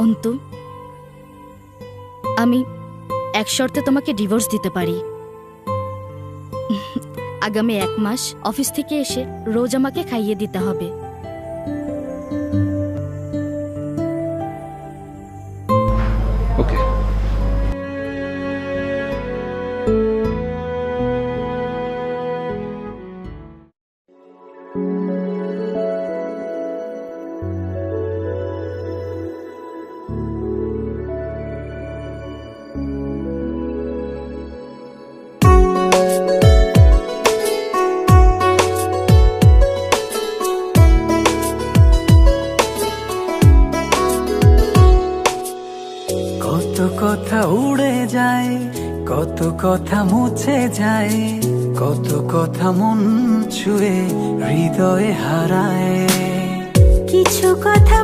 অন্তু, আমি এক শর্তে তোমাকে ডিভোর্স দিতে পারি। আগামী 1 মাস অফিস থেকে এসে রোজ আমাকে খাইয়ে দিতে হবে। ওকে। কত কথা উড়ে যায়, কত কথা মুছে যায়, কত কথা মন ছুঁয়ে হৃদয়ে হারায়। কিছু কথা